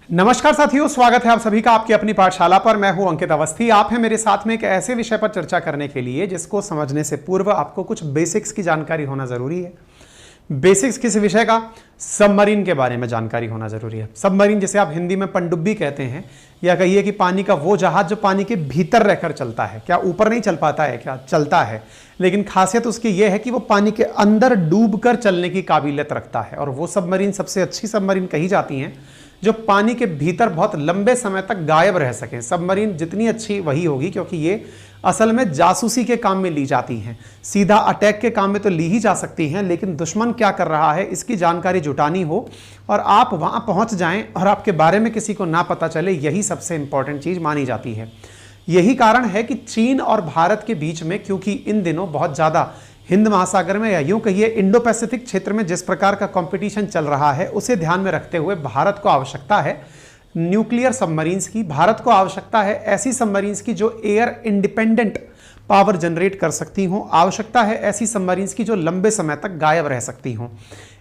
नमस्कार साथियों, स्वागत है आप सभी का आपकी अपनी पाठशाला पर। मैं हूं अंकित अवस्थी। आप हैं मेरे साथ में एक ऐसे विषय पर चर्चा करने के लिए जिसको समझने से पूर्व आपको कुछ बेसिक्स की जानकारी होना जरूरी है। बेसिक्स किस विषय का? सबमरीन के बारे में जानकारी होना जरूरी है। सबमरीन जिसे आप हिंदी में पनडुब्बी कहते हैं, या कहिए कि पानी का वो जहाज जो पानी के भीतर रहकर चलता है। क्या ऊपर नहीं चल पाता है? क्या चलता है, लेकिन खासियत उसकी यह है कि वो पानी के अंदर डूबकर चलने की काबिलियत रखता है। और वो सबमरीन सबसे अच्छी सबमरीन कही जाती हैं जो पानी के भीतर बहुत लंबे समय तक गायब रह सकें। सबमरीन जितनी अच्छी वही होगी, क्योंकि ये असल में जासूसी के काम में ली जाती हैं। सीधा अटैक के काम में तो ली ही जा सकती हैं, लेकिन दुश्मन क्या कर रहा है इसकी जानकारी जुटानी हो और आप वहां पहुंच जाएं और आपके बारे में किसी को ना पता चले, यही सबसे इंपॉर्टेंट चीज मानी जाती है। यही कारण है कि चीन और भारत के बीच में, क्योंकि इन दिनों बहुत ज्यादा हिंद महासागर में या यूं कहिए इंडो पैसिफिक क्षेत्र में जिस प्रकार का कंपटीशन चल रहा है, उसे ध्यान में रखते हुए भारत को आवश्यकता है न्यूक्लियर सबमरीन्स की। भारत को आवश्यकता है ऐसी सबमरीन्स की जो एयर इंडिपेंडेंट पावर जनरेट कर सकती हों। आवश्यकता है ऐसी सबमरीन्स की जो लंबे समय तक गायब रह सकती हों।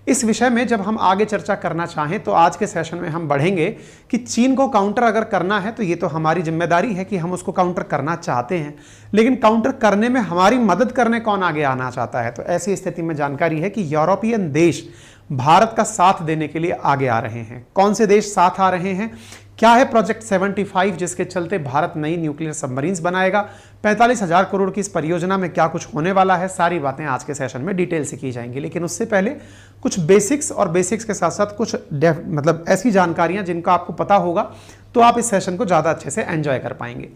इस विषय में जब हम आगे चर्चा करना चाहें तो आज के सेशन में हम बढ़ेंगे कि चीन को काउंटर अगर करना है तो ये तो हमारी जिम्मेदारी है कि हम उसको काउंटर करना चाहते हैं, लेकिन काउंटर करने में हमारी मदद करने कौन आगे आना चाहता है। तो ऐसी स्थिति में जानकारी है कि यूरोपियन देश भारत का साथ देने के लिए आगे आ रहे हैं। कौन से देश साथ आ रहे हैं? क्या है प्रोजेक्ट 75 जिसके चलते भारत नई न्यूक्लियर सबमरीन्स बनाएगा? 45,000 करोड़ की इस परियोजना में क्या कुछ होने वाला है? सारी बातें आज के सेशन में डिटेल से की जाएंगी, लेकिन उससे पहले कुछ बेसिक्स और बेसिक्स के साथ साथ कुछ मतलब ऐसी जानकारियां जिनका आपको पता होगा तो आप इस सेशन को ज्यादा अच्छे से एंजॉय कर पाएंगे।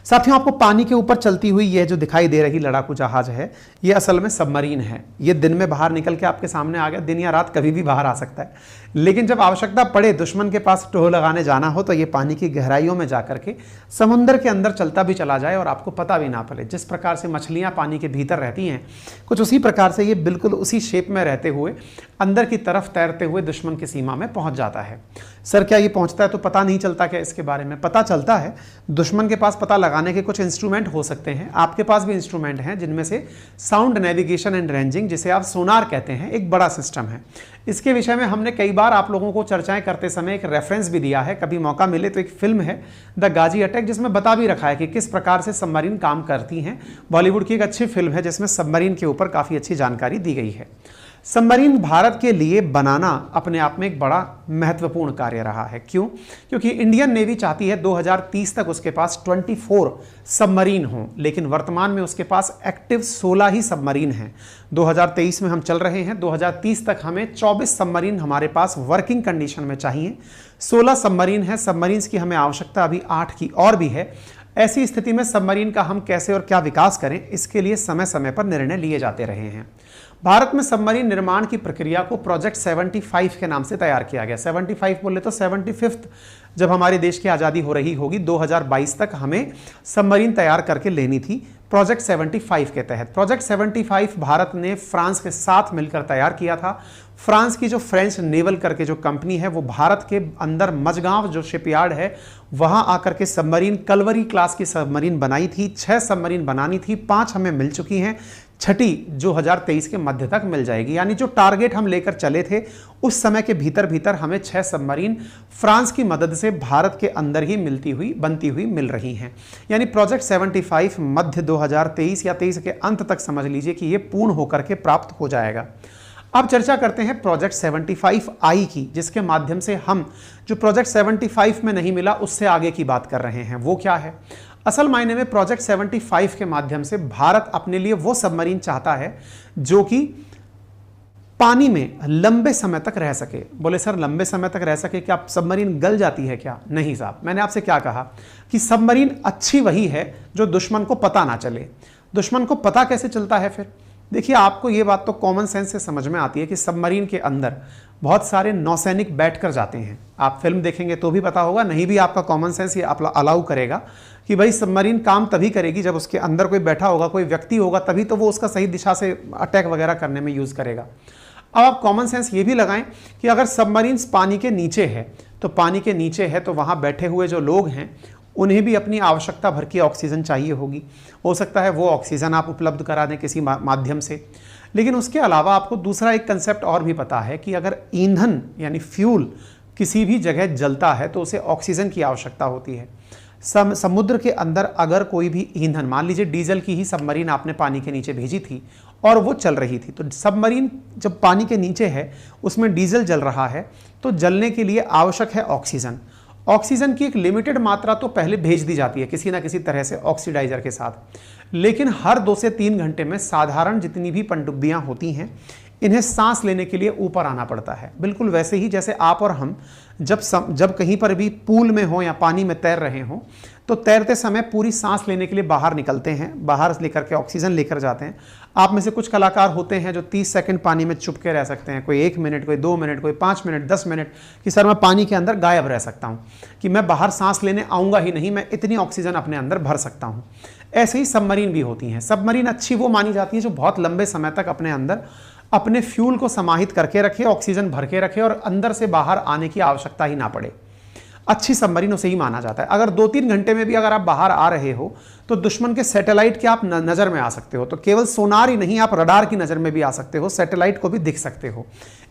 साथियों, आपको पानी के ऊपर चलती हुई यह जो दिखाई दे रही लड़ाकू जहाज है, यह असल में सबमरीन है। यह दिन में बाहर निकल के आपके सामने आ गया, दिन या रात कभी भी बाहर आ सकता है, लेकिन जब आवश्यकता पड़े दुश्मन के पास टोह लगाने जाना हो तो यह पानी की गहराइयों में जाकर के समुद्र के अंदर चलता भी चला जाए और आपको पता भी ना पड़े। जिस प्रकार से मछलियां पानी के भीतर रहती हैं, कुछ उसी प्रकार से ये बिल्कुल उसी शेप में रहते हुए अंदर की तरफ तैरते हुए दुश्मन की सीमा में पहुंच जाता है। सर, क्या ये पहुंचता है तो पता नहीं चलता क्या? इसके बारे में पता चलता है। दुश्मन के पास पता लगाने के कुछ इंस्ट्रूमेंट हो सकते हैं, आपके पास भी इंस्ट्रूमेंट हैं, जिनमें से साउंड नेविगेशन एंड रेंजिंग, जिसे आप सोनार कहते हैं, एक बड़ा सिस्टम है। इसके विषय में हमने कई बार आप लोगों को चर्चाएं करते समय एक रेफरेंस भी दिया है। कभी मौका मिले तो एक फिल्म है द गाजी अटैक, जिसमें बता भी रखा है कि किस प्रकार से सबमरीन काम करती हैं। बॉलीवुड की एक अच्छी फिल्म है जिसमें सबमरीन के ऊपर काफी अच्छी जानकारी दी गई है। सबमरीन भारत के लिए बनाना अपने आप में एक बड़ा महत्वपूर्ण कार्य रहा है। क्यों? क्योंकि इंडियन नेवी चाहती है 2030 तक उसके पास 24 सबमरीन हों, लेकिन वर्तमान में उसके पास एक्टिव 16 ही सबमरीन हैं। 2023 में हम चल रहे हैं, 2030 तक हमें 24 सबमरीन हमारे पास वर्किंग कंडीशन में चाहिए। 16 सबमरीन है। सबमरीन्स की हमें आवश्यकता अभी 8 की और भी है। ऐसी स्थिति में सबमरीन का हम कैसे और क्या विकास करें, इसके लिए समय समय पर निर्णय लिए जाते रहे हैं। भारत में सबमरीन निर्माण की प्रक्रिया को प्रोजेक्ट 75 के नाम से तैयार किया गया। 75 बोले तो 75th जब हमारे देश की आज़ादी हो रही होगी, 2022 तक हमें सबमरीन तैयार करके लेनी थी प्रोजेक्ट 75 के तहत। प्रोजेक्ट 75 भारत ने फ्रांस के साथ मिलकर तैयार किया था। फ्रांस की जो फ्रेंच नेवल करके जो कंपनी है, वो भारत के अंदर मझगांव जो शिपयार्ड है वहां आकर के सबमरीन कलवरी क्लास की सबमरीन बनाई थी। 6 सबमरीन बनानी थी, 5 हमें मिल चुकी हैं, छठी 2023 के मध्य तक मिल जाएगी। यानी जो टारगेट हम लेकर चले थे उस समय के भीतर भीतर हमें 6 सबमरीन फ्रांस की मदद से भारत के अंदर ही बनती हुई मिल रही हैं। यानी प्रोजेक्ट 75 मध्य 2023 या 23 के अंत तक समझ लीजिए कि यह पूर्ण होकर के प्राप्त हो जाएगा। अब चर्चा करते हैं प्रोजेक्ट 75I की, जिसके माध्यम से हम जो प्रोजेक्ट 75 में नहीं मिला उससे आगे की बात कर रहे हैं। वो क्या है? असल मायने में प्रोजेक्ट 75 के माध्यम से भारत अपने लिए वो सबमरीन चाहता है जो कि पानी में लंबे समय तक रह सके। बोले सर, लंबे समय तक रह सके, क्या सबमरीन गल जाती है क्या? नहीं साहब, मैंने आपसे क्या कहा कि सबमरीन अच्छी वही है जो दुश्मन को पता ना चले। दुश्मन को पता कैसे चलता है फिर? देखिए, आपको यह बात तो कॉमन सेंस से समझ में आती है कि सबमरीन के अंदर बहुत सारे नौसैनिक बैठकर जाते हैं। आप फिल्म देखेंगे तो भी पता होगा, नहीं भी आपका कॉमन सेंस ये अलाउ करेगा कि भाई सबमरीन काम तभी करेगी जब उसके अंदर कोई बैठा होगा, कोई व्यक्ति होगा, तभी तो वो उसका सही दिशा से अटैक वगैरह करने में यूज करेगा। अब आप कॉमन सेंस ये भी लगाएं कि अगर सबमरीन पानी के नीचे है तो पानी के नीचे है तो वहां बैठे हुए जो लोग हैं उन्हें भी अपनी आवश्यकता भर की ऑक्सीजन चाहिए होगी। हो सकता है वो ऑक्सीजन आप उपलब्ध करा दें किसी माध्यम से। लेकिन उसके अलावा आपको दूसरा एक कंसेप्ट और भी पता है कि अगर ईंधन यानी फ्यूल किसी भी जगह जलता है तो उसे ऑक्सीजन की आवश्यकता होती है। समुद्र के अंदर अगर कोई भी ईंधन, मान लीजिए डीजल की ही सबमरीन आपने पानी के नीचे भेजी थी और वो चल रही थी, तो सबमरीन जब पानी के नीचे है उसमें डीजल जल रहा है, तो जलने के लिए आवश्यक है ऑक्सीजन। ऑक्सीजन की एक लिमिटेड मात्रा तो पहले भेज दी जाती है किसी ना किसी तरह से ऑक्सीडाइजर के साथ, लेकिन हर 2 से 3 घंटे में साधारण जितनी भी पनडुब्बियां होती हैं इन्हें सांस लेने के लिए ऊपर आना पड़ता है। बिल्कुल वैसे ही जैसे आप और हम जब कहीं पर भी पूल में हो या पानी में तैर रहे हो तो तैरते समय पूरी सांस लेने के लिए बाहर निकलते हैं, बाहर लेकर के ऑक्सीजन लेकर जाते हैं। आप में से कुछ कलाकार होते हैं जो 30 सेकंड पानी में चुप के रह सकते हैं, कोई 1 मिनट, कोई 2 मिनट, कोई 5 मिनट, 10 मिनट, कि सर मैं पानी के अंदर गायब रह सकता हूं, कि मैं बाहर सांस लेने आऊंगा ही नहीं, मैं इतनी ऑक्सीजन अपने अंदर भर सकता हूं। ऐसे ही सबमरीन भी होती हैं। सबमरीन अच्छी वो मानी जाती है जो बहुत लंबे समय तक अपने अंदर अपने फ्यूल को समाहित करके रखे, ऑक्सीजन भर के रखे और अंदर से बाहर आने की आवश्यकता ही ना पड़े। अच्छी सबमरीन उसे ही माना जाता है। अगर 2-3 घंटे में भी अगर आप बाहर आ रहे हो तो दुश्मन के सैटेलाइट के आप नजर में आ सकते हो, तो केवल सोनार ही नहीं, आप रडार की नजर में भी आ सकते हो, सैटेलाइट को भी दिख सकते हो।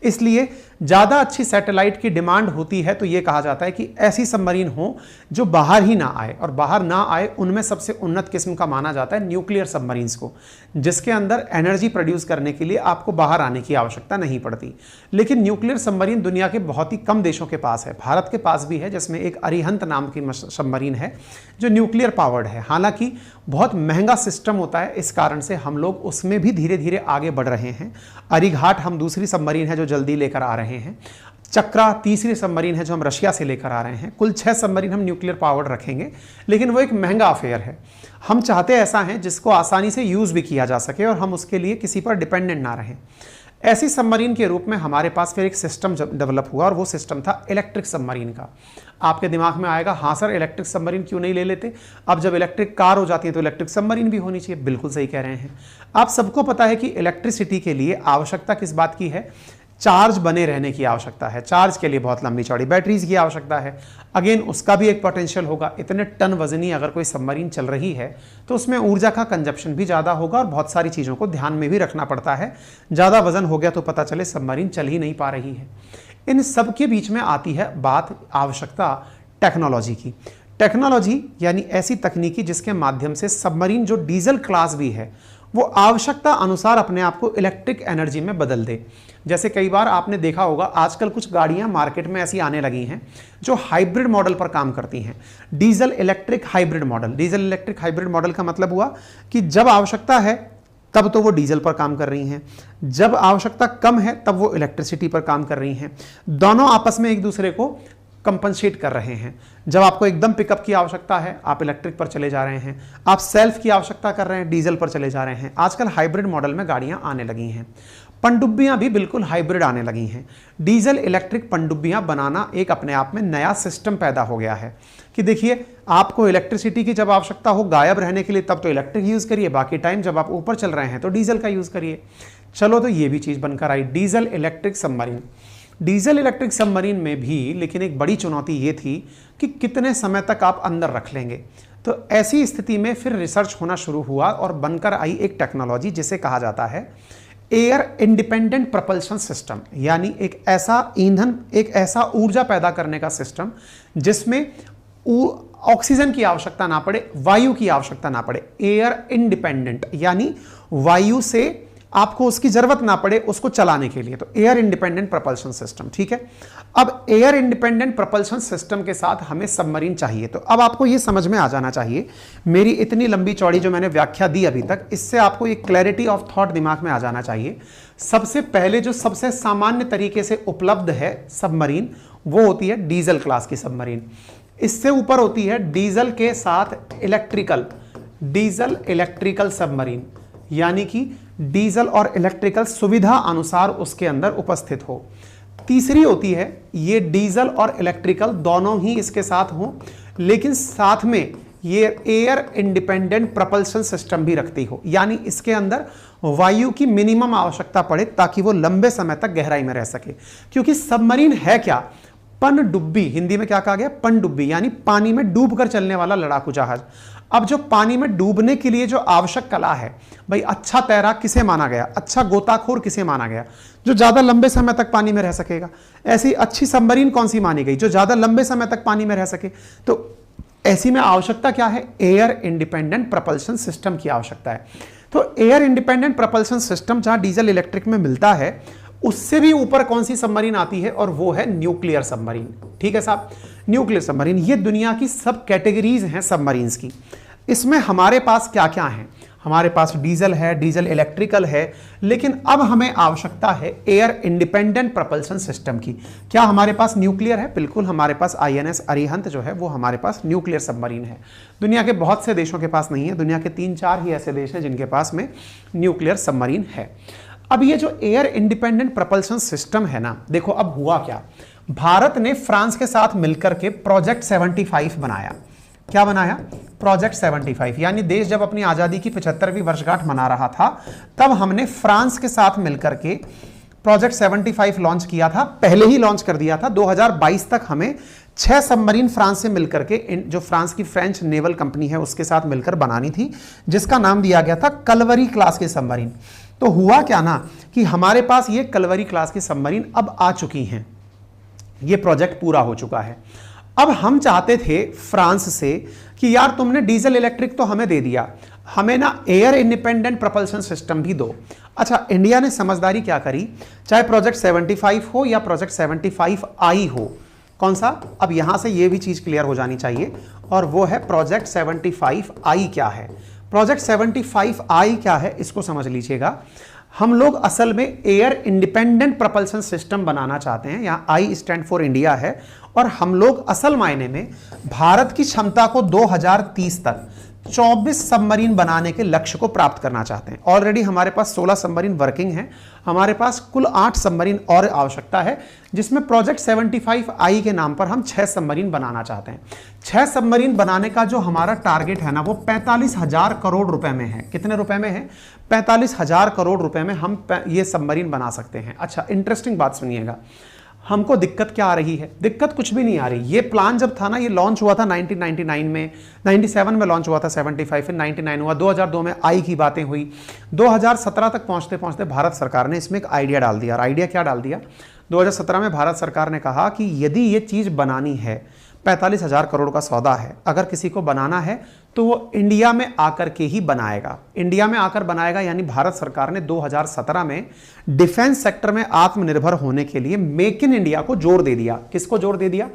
इसलिए ज्यादा अच्छी सैटेलाइट की डिमांड होती है तो यह कहा जाता है कि ऐसी सबमरीन हो जो बाहर ही ना आए, और बाहर ना आए उनमें सबसे उन्नत किस्म का माना जाता है न्यूक्लियर सबमरीन्स को, जिसके अंदर एनर्जी प्रोड्यूस करने के लिए आपको बाहर आने की आवश्यकता नहीं पड़ती। लेकिन न्यूक्लियर सबमरीन दुनिया के बहुत ही कम देशों के पास है। भारत के पास भी है, जिसमें एक अरिहंत नाम की सबमरीन है जो न्यूक्लियर पावर्ड है। हालांकि बहुत महंगा सिस्टम होता है, इस कारण से हम लोग उसमें भी धीरे धीरे आगे बढ़ रहे हैं। अरिघाट हम दूसरी सबमरीन है जो जल्दी लेकर आ रहे हैं। चक्रा तीसरी सबमरीन है जो हम रशिया से लेकर आ रहे हैं। कुल 6 सबमरीन हम न्यूक्लियर पावर्ड रखेंगे, लेकिन वो एक महंगा अफेयर है। हम चाहते ऐसा है जिसको आसानी से यूज भी किया जा सके और हम उसके लिए किसी पर डिपेंडेंट ना रहें। ऐसी सबमरीन के रूप में हमारे पास फिर एक सिस्टम डेवलप हुआ और वो सिस्टम था इलेक्ट्रिक सबमरीन का। आपके दिमाग में आएगा, हाँ सर इलेक्ट्रिक सबमरीन क्यों नहीं ले लेते? अब जब इलेक्ट्रिक कार हो जाती है तो इलेक्ट्रिक सबमरीन भी होनी चाहिए। बिल्कुल सही कह रहे हैं आप। सबको पता है कि इलेक्ट्रिसिटी के लिए आवश्यकता किस बात की है? चार्ज बने रहने की आवश्यकता है। चार्ज के लिए बहुत लंबी चौड़ी बैटरीज की आवश्यकता है। अगेन उसका भी एक पोटेंशियल होगा। इतने टन वजनी अगर कोई सबमरीन चल रही है तो उसमें ऊर्जा का कंजप्शन भी ज़्यादा होगा और बहुत सारी चीज़ों को ध्यान में भी रखना पड़ता है। ज़्यादा वजन हो गया तो पता चले सबमरीन चल ही नहीं पा रही है। इन सब के बीच में आती है बात आवश्यकता टेक्नोलॉजी की। टेक्नोलॉजी यानी ऐसी तकनीकी जिसके माध्यम से सबमरीन जो डीजल क्लास भी है वो आवश्यकता अनुसार अपने आप को इलेक्ट्रिक एनर्जी में बदल दे। जैसे कई बार आपने देखा होगा आजकल कुछ गाड़ियां मार्केट में ऐसी आने लगी हैं जो हाइब्रिड मॉडल पर काम करती हैं। Diesel electric hybrid model. Diesel electric hybrid model का मतलब हुआ कि जब आवश्यकता है तब तो वो डीजल पर काम कर रही हैं, जब आवश्यकता कम है तब वो इलेक्ट्रिसिटी पर काम कर रही हैं। दोनों आपस में एक दूसरे को कंपनसेट कर रहे हैं। जब आपको एकदम पिकअप की आवश्यकता है आप इलेक्ट्रिक पर चले जा रहे हैं, आप सेल्फ की आवश्यकता कर रहे हैं डीजल पर चले जा रहे हैं। आजकल हाइब्रिड मॉडल में गाड़ियां आने लगी हैं। पनडुब्बियां भी बिल्कुल हाइब्रिड आने लगी हैं। डीजल इलेक्ट्रिक पनडुब्बियां बनाना एक अपने आप में नया सिस्टम पैदा हो गया है कि देखिए आपको इलेक्ट्रिसिटी की जब आवश्यकता हो गायब रहने के लिए तब तो इलेक्ट्रिक यूज करिए, बाकी टाइम जब आप ऊपर चल रहे हैं तो डीजल का यूज करिए। चलो तो ये भी चीज बनकर आई, diesel electric submarine. Diesel electric submarine में भी लेकिन एक बड़ी चुनौती ये थी कि कितने समय तक आप अंदर रख लेंगे। तो ऐसी स्थिति में फिर रिसर्च होना शुरू हुआ और बनकर आई एक टेक्नोलॉजी जिसे कहा जाता है एयर इंडिपेंडेंट प्रपल्शन सिस्टम, यानी एक ऐसा ईंधन, एक ऐसा ऊर्जा पैदा करने का सिस्टम जिसमें ऑक्सीजन की आवश्यकता ना पड़े, वायु की आवश्यकता ना पड़े। एयर इंडिपेंडेंट यानी वायु से आपको उसकी जरूरत ना पड़े उसको चलाने के लिए, तो एयर इंडिपेंडेंट प्रपल्शन सिस्टम। ठीक है, अब एयर इंडिपेंडेंट प्रपल्शन सिस्टम के साथ हमें सबमरीन चाहिए। तो अब आपको यह समझ में आ जाना चाहिए, मेरी इतनी लंबी चौड़ी जो मैंने व्याख्या दी अभी तक, इससे आपको एक क्लैरिटी ऑफ थॉट दिमाग में आ जाना चाहिए। सबसे पहले जो सबसे सामान्य तरीके से उपलब्ध है सबमरीन वो होती है डीजल क्लास की सबमरीन। इससे ऊपर होती है डीजल के साथ इलेक्ट्रिकल, डीजल इलेक्ट्रिकल सबमरीन, यानी कि डीजल और इलेक्ट्रिकल सुविधा अनुसार उसके अंदर उपस्थित हो। तीसरी होती है ये डीजल और इलेक्ट्रिकल दोनों ही इसके साथ हो, लेकिन साथ में ये एयर इंडिपेंडेंट प्रपल्शन सिस्टम भी रखती हो, यानी इसके अंदर वायु की मिनिमम आवश्यकता पड़े ताकि वो लंबे समय तक गहराई में रह सके। क्योंकि सबमरीन है क्या? पनडुब्बी, हिंदी में क्या कहा गया? पनडुब्बी, यानी पानी में डूबकर चलने वाला लड़ाकू जहाज। अब जो पानी में डूबने के लिए जो आवश्यक कला है भाई, अच्छा तैराक किसे माना गया, अच्छा गोताखोर किसे माना गया, जो ज्यादा लंबे समय तक पानी में रह सकेगा। ऐसी अच्छी सबमरीन कौन सी मानी गई, जो ज्यादा लंबे समय तक पानी में रह सके। तो ऐसी में आवश्यकता क्या है, एयर इंडिपेंडेंट प्रपल्शन सिस्टम की आवश्यकता है। तो एयर इंडिपेंडेंट प्रपल्शन सिस्टम जहां डीजल इलेक्ट्रिक में मिलता है, उससे भी ऊपर कौन सी सबमरीन आती है, और वो है न्यूक्लियर सबमरीन। ठीक है साहब, न्यूक्लियर सबमरीन, ये दुनिया की सब कैटेगरीज हैं सबमरीन्स की। इसमें हमारे पास क्या क्या है, हमारे पास डीजल है, डीजल इलेक्ट्रिकल है, लेकिन अब हमें आवश्यकता है एयर इंडिपेंडेंट प्रपल्शन सिस्टम की। क्या हमारे पास न्यूक्लियर है? बिल्कुल, हमारे पास INS अरिहंत जो है वो हमारे पास न्यूक्लियर सबमरीन है। दुनिया के बहुत से देशों के पास नहीं है, दुनिया के 3-4 ही ऐसे देश हैं जिनके पास में न्यूक्लियर सबमरीन है। अब ये जो एयर इंडिपेंडेंट प्रपल्शन सिस्टम है ना, देखो अब हुआ क्या, भारत ने फ्रांस के साथ मिलकर के प्रोजेक्ट 75 बनाया। क्या बनाया? प्रोजेक्ट 75। यानी देश जब अपनी आजादी की 75वीं वर्षगांठ मना रहा था, तब हमने फ्रांस के साथ मिलकर के प्रोजेक्ट 75 लॉन्च किया था। पहले ही लॉन्च कर दिया था। 2022 तक हमें 6 सबमरीन फ्रांस से मिलकर के, जो फ्रांस की फ्रेंच नेवल कंपनी है उसके साथ मिलकर बनानी थी, जिसका नाम दिया गया था कलवरी क्लास के सबमरीन। तो हुआ क्या ना कि हमारे पास ये कलवरी क्लास की सबमरीन अब आ चुकी हैं, ये प्रोजेक्ट पूरा हो चुका है। अब हम चाहते थे फ्रांस से कि यार तुमने डीजल इलेक्ट्रिक तो हमें दे दिया, हमें ना एयर इंडिपेंडेंट प्रपल्शन सिस्टम भी दो। अच्छा, इंडिया ने समझदारी क्या करी, चाहे प्रोजेक्ट 75 हो या प्रोजेक्ट 75I हो, कौन सा, अब यहां से ये भी चीज क्लियर हो जानी चाहिए, और वो है प्रोजेक्ट 75I क्या है। प्रोजेक्ट 75I क्या है इसको समझ लीजिएगा। हम लोग असल में एयर इंडिपेंडेंट प्रपल्शन सिस्टम बनाना चाहते हैं, यहां I स्टैंड फॉर इंडिया है, और हम लोग असल मायने में भारत की क्षमता को 2030 तक 24 सबमरीन बनाने के लक्ष्य को प्राप्त करना चाहते हैं। ऑलरेडी हमारे पास 16 सबमरीन वर्किंग है, हमारे पास कुल 8 सबमरीन और आवश्यकता है, जिसमें प्रोजेक्ट 75I के नाम पर हम 6 सबमरीन बनाना चाहते हैं। 6 सबमरीन बनाने का जो हमारा टारगेट है ना, वो 45,000 करोड़ रुपए में है। कितने रुपए में है? 45,000 करोड़ रुपए में हम ये सबमरीन बना सकते हैं। अच्छा, इंटरेस्टिंग बात सुनिएगा, हमको दिक्कत क्या आ रही है? दिक्कत कुछ भी नहीं आ रही। ये प्लान जब था ना, ये लॉन्च हुआ था 1999 में, 97 में लॉन्च हुआ था 75, फिर 99 हुआ, 2002 में आई की बातें हुई, 2017 तक पहुंचते पहुंचते भारत सरकार ने इसमें एक आइडिया डाल दिया। और आइडिया क्या डाल दिया? 2017 में भारत सरकार ने कहा कि यदि ये चीज़ बनानी है, 45,000 करोड़ का सौदा है, अगर किसी को बनाना है तो वो इंडिया में आकर के ही बनाएगा। इंडिया में आकर बनाएगा, यानी भारत सरकार ने 2017 में डिफेंस सेक्टर में आत्मनिर्भर होने के लिए मेक इन इंडिया को जोर दे दिया। किसको जोर दे दिया?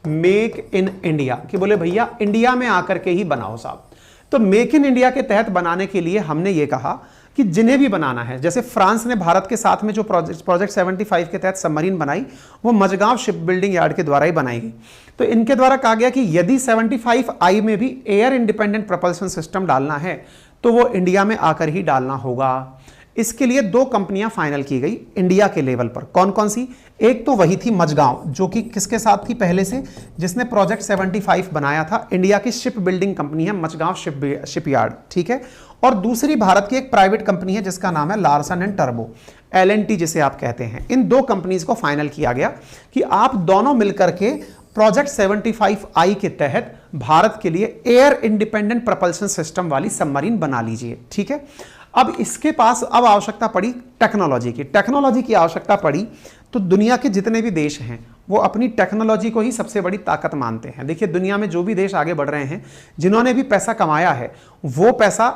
मेक इन इंडिया, कि बोले भैया इंडिया में आकर के ही बनाओ साहब। तो मेक इन इंडिया के तहत बनाने के लिए हमने ये कहा कि जिन्हें भी बनाना है, जैसे फ्रांस ने भारत के साथ में जो प्रोजेक्ट 75 के तहत सबमरीन बनाई, वो मजगांव शिप बिल्डिंग यार्ड के द्वारा ही बनाई गई। तो इनके द्वारा कहा गया कि यदि 75I में भी एयर इंडिपेंडेंट प्रपल्शन सिस्टम डालना है तो वो इंडिया में आकर ही डालना होगा। इसके लिए 2 कंपनियां फाइनल की गई इंडिया के लेवल पर। कौन कौन सी? एक तो वही थी मजगांव, जो कि किसके साथ थी पहले से, जिसने प्रोजेक्ट 75 बनाया था, इंडिया की शिप बिल्डिंग कंपनी है मजगांव शिपयार्ड, ठीक है। और दूसरी भारत की एक प्राइवेट कंपनी है जिसका नाम है लार्सन एंड टर्बो, LNT जिसे आप कहते हैं। इन 2 कंपनीज को फाइनल किया गया कि आप दोनों मिलकर के प्रोजेक्ट 75I के तहत भारत के लिए एयर इंडिपेंडेंट प्रपल्शन सिस्टम वाली सबमरीन बना लीजिए, ठीक है। अब इसके पास अब आवश्यकता पड़ी टेक्नोलॉजी की आवश्यकता पड़ी। तो दुनिया के जितने भी देश हैं वो अपनी टेक्नोलॉजी को ही सबसे बड़ी ताकत मानते हैं। देखिए, दुनिया में जो भी देश आगे बढ़ रहे हैं, जिन्होंने भी पैसा कमाया है, वो पैसा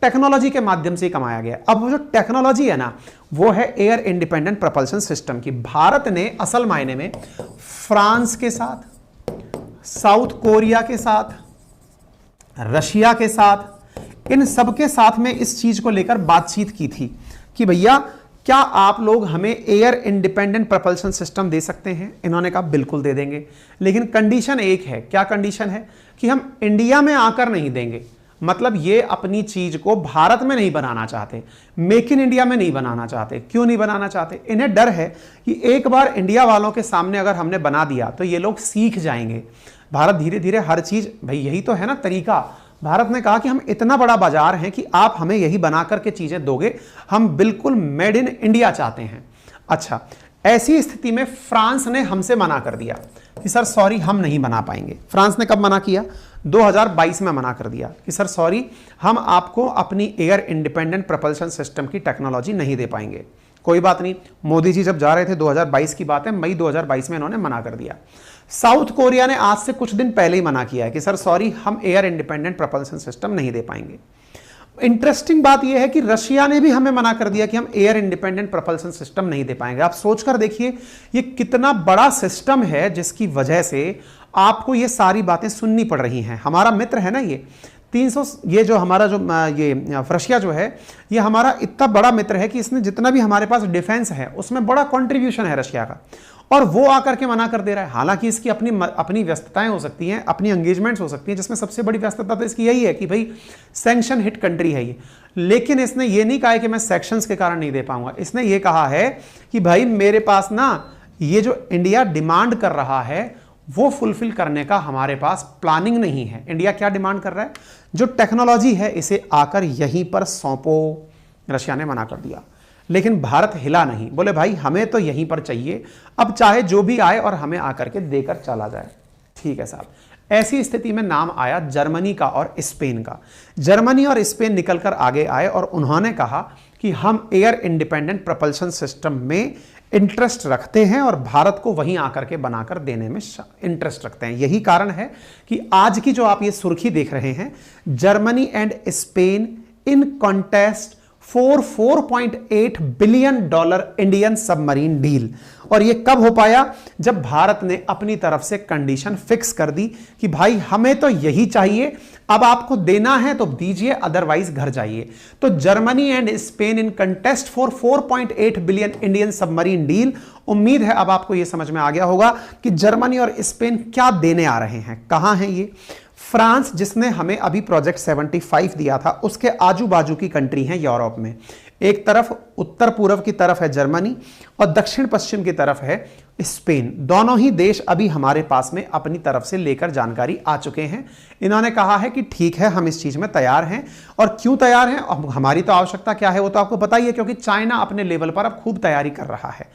टेक्नोलॉजी के माध्यम से ही कमाया गया। अब वो जो टेक्नोलॉजी है ना, वो है एयर इंडिपेंडेंट प्रपल्शन सिस्टम की। भारत ने असल मायने में फ्रांस के साथ, साउथ कोरिया के साथ, रशिया के साथ, इन सबके साथ में इस चीज को लेकर बातचीत की थी कि भैया क्या आप लोग हमें एयर इंडिपेंडेंट प्रपल्शन सिस्टम दे सकते हैं। इन्होंने कहा बिल्कुल दे देंगे, लेकिन कंडीशन एक है। क्या कंडीशन है? कि हम इंडिया में आकर नहीं देंगे। मतलब ये अपनी चीज को भारत में नहीं बनाना चाहते, मेक इन इंडिया में नहीं बनाना चाहते। क्यों नहीं बनाना चाहते? इन्हें डर है कि एक बार इंडिया वालों के सामने अगर हमने बना दिया तो ये लोग सीख जाएंगे। भारत धीरे धीरे हर चीज, भाई यही तो है ना तरीका। भारत ने कहा कि हम इतना बड़ा बाजार हैं कि आप हमें यही बना करके चीजें दोगे, हम बिल्कुल मेड इन इंडिया चाहते हैं। अच्छा, ऐसी स्थिति में फ्रांस ने हमसे मना कर दिया कि सर सॉरी, हम नहीं बना पाएंगे। फ्रांस ने कब मना किया? 2022 में मना कर दिया कि सर सॉरी, हम आपको अपनी एयर इंडिपेंडेंट प्रोपल्शन सिस्टम की टेक्नोलॉजी नहीं दे पाएंगे। कोई बात नहीं, मोदी जी जब जा रहे थे 2022 की बात है, मई 2022 में इन्होंने मना कर दिया। साउथ कोरिया ने आज से कुछ दिन पहले ही मना किया है कि सर सॉरी, हम एयर इंडिपेंडेंट प्रोपल्शन सिस्टम नहीं दे पाएंगे। इंटरेस्टिंग बात यह है कि रशिया ने भी हमें मना कर दिया कि हम एयर इंडिपेंडेंट प्रोपल्शन सिस्टम नहीं दे पाएंगे। आप सोचकर देखिए ये कितना बड़ा सिस्टम है जिसकी वजह से आपको ये सारी बातें सुननी पड़ रही हैं। हमारा मित्र है ना ये 300, ये जो हमारा जो ये रशिया जो है, ये हमारा इतना बड़ा मित्र है कि इसने जितना भी हमारे पास डिफेंस है उसमें बड़ा कंट्रीब्यूशन है रशिया का, और वो आकर के मना कर दे रहा है। हालांकि इसकी अपनी व्यस्तताएं हो सकती हैं, अपनी एंगेजमेंट्स हो सकती हैं, जिसमें सबसे बड़ी व्यस्तता तो इसकी यही है कि भाई सैंक्शन हिट कंट्री है ये। लेकिन इसने ये नहीं कहा है कि मैं सैंक्शंस के कारण नहीं दे पाऊंगा। इसने ये कहा है कि भाई मेरे पास ना ये जो इंडिया डिमांड कर रहा है वो फुलफिल करने का हमारे पास प्लानिंग नहीं है। इंडिया क्या डिमांड कर रहा है? जो टेक्नोलॉजी है इसे आकर यहीं पर सौंपो। रशिया ने मना कर दिया, लेकिन भारत हिला नहीं, बोले भाई हमें तो यहीं पर चाहिए, अब चाहे जो भी आए और हमें आकर के देकर चला जाए। ठीक है साहब। ऐसी स्थिति में नाम आया जर्मनी का और स्पेन का। जर्मनी और स्पेन निकलकर आगे आए और उन्होंने कहा कि हम एयर इंडिपेंडेंट प्रोपल्शन सिस्टम में इंटरेस्ट रखते हैं और भारत को वहीं आकर के बनाकर देने में इंटरेस्ट रखते हैं। यही कारण है कि आज की जो आप ये सुर्खी देख रहे हैं, Germany and Spain in contest for $4.8 billion Indian submarine deal. और ये कब हो पाया? जब भारत ने अपनी तरफ से कंडीशन फिक्स कर दी कि भाई हमें तो यही चाहिए, अब आपको देना है तो दीजिए, अदरवाइज घर जाइए। तो Germany and Spain in contest for $4.8 billion Indian submarine deal. उम्मीद है अब आपको यह समझ में आ गया होगा कि जर्मनी और स्पेन क्या देने आ रहे हैं। कहां है ये? फ्रांस, जिसने हमें अभी प्रोजेक्ट 75 दिया था, उसके आजू बाजू की कंट्री हैं यूरोप में। एक तरफ उत्तर पूर्व की तरफ है जर्मनी और दक्षिण पश्चिम की तरफ है स्पेन। दोनों ही देश अभी हमारे पास में अपनी तरफ से लेकर जानकारी आ चुके हैं। इन्होंने कहा है कि ठीक है, हम इस चीज में तैयार हैं। और क्यों तैयार हैं? अब हमारी तो आवश्यकता क्या है वो तो आपको पता ही है, क्योंकि चाइना अपने लेवल पर अब खूब तैयारी कर रहा है।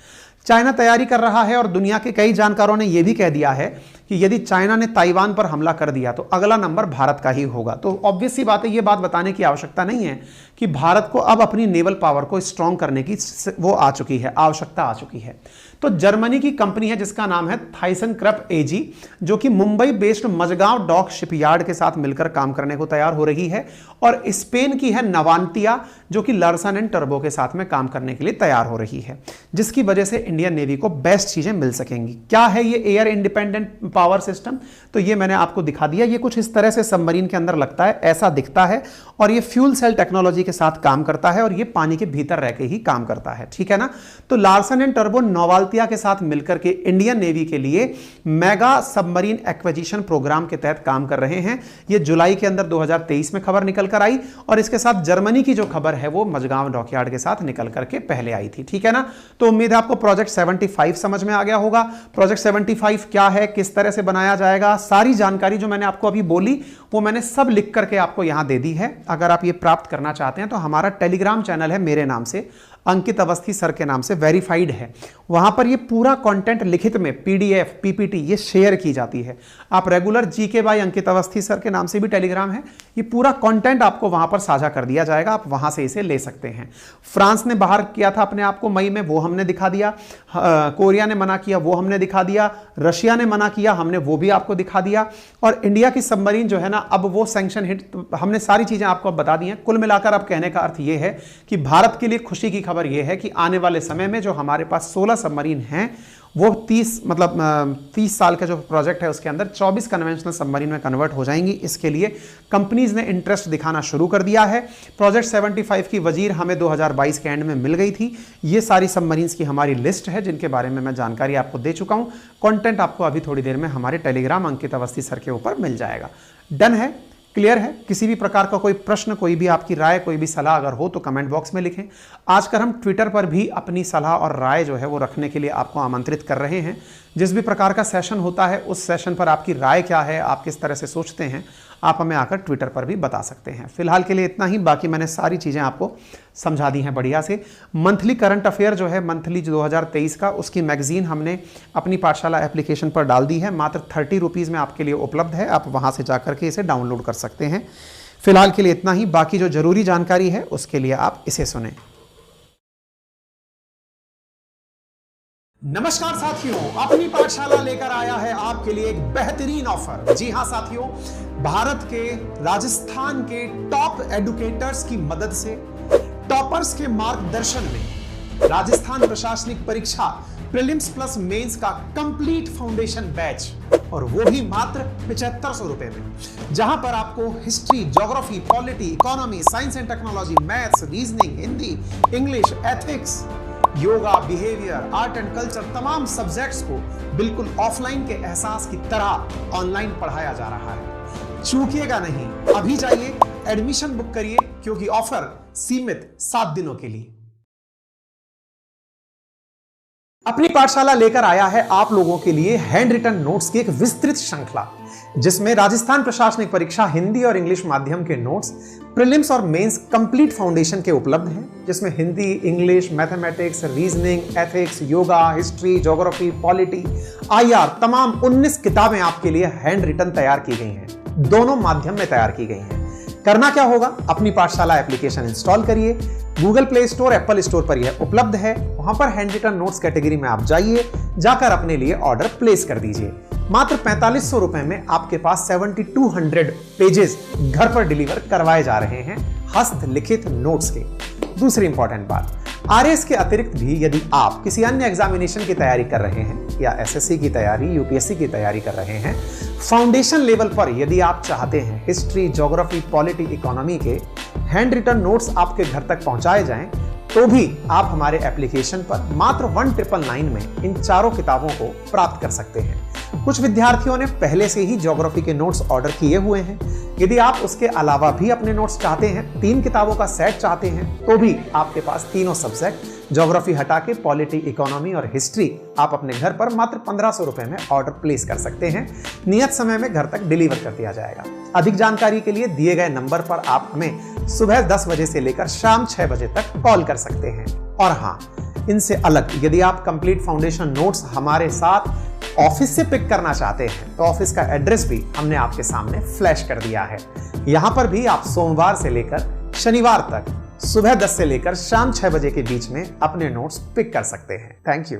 चाइना तैयारी कर रहा है और दुनिया के कई जानकारों ने यह भी कह दिया है कि यदि चाइना ने ताइवान पर हमला कर दिया तो अगला नंबर भारत का ही होगा। तो ऑब्वियस सी बात है, यह बात बताने की आवश्यकता नहीं है कि भारत को अब अपनी नेवल पावर को स्ट्रॉन्ग करने की वो आ चुकी है, आवश्यकता आ चुकी है। तो जर्मनी की कंपनी है जिसका नाम है थाइसन-क्रप एजी, जो कि Mumbai based Mazagon dock shipyard के साथ मिलकर काम करने को तैयार हो रही है। और स्पेन की है नवांतिया, जो कि लार्सन एंड टर्बो के साथ में काम करने के लिए तैयार हो रही है, जिसकी वजह से इंडियन नेवी को बेस्ट चीजें मिल सकेंगी। क्या है ये एयर इंडिपेंडेंट पावर सिस्टम? तो ये मैंने आपको दिखा दिया। ये कुछ इस तरह से सबमरीन के अंदर लगता है, ऐसा दिखता है, और ये फ्यूल सेल टेक्नोलॉजी के साथ काम करता है और ये पानी के भीतर रह के ही काम करता है। ठीक है ना? तो लार्सन एंड टर्बो नोवाल्टिया के साथ मिलकर के इंडियन नेवी के लिए मेगा सबमरीन एक्विजिशन प्रोग्राम के तहत काम कर रहे हैं। ये जुलाई के अंदर 2023 में खबर निकल कर आई, और इसके साथ जर्मनी की जो खबर है वो मजगांव डॉकयार्ड के साथ निकल करके पहले आई थी। ठीक है ना? तो उम्मीद है आपको प्रोजेक्ट 75 समझ में आ गया होगा। प्रोजेक्ट 75 क्या है, किस तरह से बनाया जाएगा, सारी जानकारी जो मैंने आपको अभी बोली वो मैंने सब लिख करके आपको यहां दे दी है। अगर आप ये प्राप्त करना चाहते हैं तो हमारा टेलीग्राम चैनल है मेरे नाम से, अंकित अवस्थी सर के नाम से वेरीफाइड है। वहां पर ये पूरा कंटेंट लिखित में पीडीएफ पीपीटी ये शेयर की जाती है। आप regular GK by Ankit Awasthi sir के नाम से भी टेलीग्राम है, ये पूरा कंटेंट आपको वहां पर साझा कर दिया जाएगा, आप वहां से इसे ले सकते हैं। फ्रांस ने बाहर किया था अपने आप को मई में, वो हमने दिखा दिया। कोरिया ने मना किया, वो हमने दिखा दिया। रशिया ने मना किया, हमने वो भी आपको दिखा दिया। और इंडिया की सबमरीन जो है ना, अब वो सैंक्शन हिट, हमने सारी चीजें आपको बता दी हैं। कुल मिलाकर अब कहने का अर्थ ये है कि भारत के लिए खुशी की खबर यह है कि आने वाले समय में जो हमारे पास 16 सबमरीन हैं वो 30 साल का जो प्रोजेक्ट है उसके अंदर 24 कन्वेंशनल सबमरीन में कन्वर्ट हो जाएंगी। इसके लिए कंपनीज ने इंटरेस्ट दिखाना शुरू कर दिया है। प्रोजेक्ट 75 की वजीर हमें 2022 के एंड में मिल गई थी। ये सारी सबमरीन्स की हमारी लिस्ट है जिनके बारे में मैं जानकारी आपको दे चुका हूं। कंटेंट आपको अभी थोड़ी देर में हमारे टेलीग्राम अंकित अवस्थी सर के ऊपर मिल जाएगा। डन है, क्लियर है? किसी भी प्रकार का कोई प्रश्न, कोई भी आपकी राय, कोई भी सलाह अगर हो तो कमेंट बॉक्स में लिखें। आजकल हम ट्विटर पर भी अपनी सलाह और राय जो है वो रखने के लिए आपको आमंत्रित कर रहे हैं। जिस भी प्रकार का सेशन होता है उस सेशन पर आपकी राय क्या है, आप किस तरह से सोचते हैं, आप हमें आकर ट्विटर पर भी बता सकते हैं। फिलहाल के लिए इतना ही, बाकी मैंने सारी चीज़ें आपको समझा दी हैं बढ़िया से। मंथली करंट अफेयर जो है मंथली 2023 का, उसकी मैगजीन हमने अपनी पाठशाला एप्लीकेशन पर डाल दी है। मात्र 30 रुपीज़ में आपके लिए उपलब्ध है, आप वहाँ से जाकर के इसे डाउनलोड कर सकते हैं। फिलहाल के लिए इतना ही, बाकी जो जरूरी जानकारी है उसके लिए आप इसे सुने। नमस्कार साथियों, अपनी पाठशाला लेकर आया है आपके लिए एक बेहतरीन ऑफर। जी हां साथियों, भारत के राजस्थान के टॉप एडुकेटर्स की मदद से, टॉपर्स के मार्गदर्शन में राजस्थान प्रशासनिक परीक्षा प्रीलिम्स प्लस मेंस का कंप्लीट फाउंडेशन बैच, और वो भी मात्र 7500 रुपए में, जहां पर आपको history, geography, polity, economy, science and technology, maths, reasoning, Hindi, English, ethics, yoga, behaviour, art and culture, तमाम सब्जेक्ट्स को बिल्कुल ऑफलाइन के एहसास की तरह ऑनलाइन पढ़ाया जा रहा है। चूकिएगा नहीं, अभी जाइए एडमिशन बुक करिए, क्योंकि ऑफर सीमित 7 दिनों के लिए। अपनी पाठशाला लेकर आया है आप लोगों के लिए हैंड रिटन नोट्स की एक विस्तृत श्रृंखला, जिसमें राजस्थान प्रशासनिक परीक्षा हिंदी और इंग्लिश माध्यम के नोट्स प्रीलिम्स और मेंस कंप्लीट फाउंडेशन के उपलब्ध हैं, जिसमें Hindi, English, mathematics, reasoning, ethics, yoga, history, geography, polity, IR, तमाम 19 किताबें आपके लिए हैंड रिटन तैयार की गई हैं। दोनों माध्यम में तैयार की गई हैं। करना क्या होगा, अपनी पाठशाला एप्लीकेशन इंस्टॉल करिए, Google play store, Apple store पर यह उपलब्ध है। वहां पर हैंड रिटन नोट्स कैटेगरी में आप जाइए, जाकर अपने लिए ऑर्डर प्लेस कर दीजिए। मात्र 4500 रुपए में आपके पास 7200 पेजेस घर पर डिलीवर करवाए जा रहे हैं हस्तलिखित नोट्स के। दूसरी इंपॉर्टेंट बात, आरएस के अतिरिक्त भी यदि आप किसी अन्य एग्जामिनेशन की तैयारी कर रहे हैं या एसएससी की तैयारी, यूपीएससी की तैयारी कर रहे हैं, फाउंडेशन लेवल पर यदि आप चाहते हैं हिस्ट्री, ज्योग्राफी, पॉलिटी, इकोनॉमी के हैंड रिटन नोट्स आपके घर तक पहुंचाए जाएं, तो भी आप हमारे एप्लीकेशन पर मात्र 1999 में इन चारों किताबों को प्राप्त कर सकते हैं। कुछ विद्यार्थियों ने पहले से ही ज्योग्राफी के नोट्स ऑर्डर किए हुए हैं। यदि आप उसके अलावा भी अपने नोट्स चाहते हैं, 3 किताबों का सेट चाहते हैं, तो भी आपके पास तीनों सब्जेक्ट, ज्योग्राफी हटा के पॉलिटी, इकोनॉमी और हिस्ट्री, आप अपने घर पर मात्र 1500 रुपए में ऑर्डर प्लेस कर सकते हैं। नियत समय में घर तक डिलीवर कर दिया जाएगा। अधिक जानकारी के लिए दिए गए नंबर पर आप हमें सुबह 10 बजे से लेकर शाम 6 बजे तक कॉल कर सकते हैं। और हाँ, इनसे अलग यदि आप कंप्लीट फाउंडेशन नोट्स हमारे साथ ऑफिस से पिक करना चाहते हैं, तो ऑफिस का एड्रेस भी हमने आपके सामने फ्लैश कर दिया है। यहां पर भी आप सोमवार से लेकर शनिवार तक सुबह 10 से लेकर शाम 6 बजे के बीच में अपने नोट्स पिक कर सकते हैं। Thank you.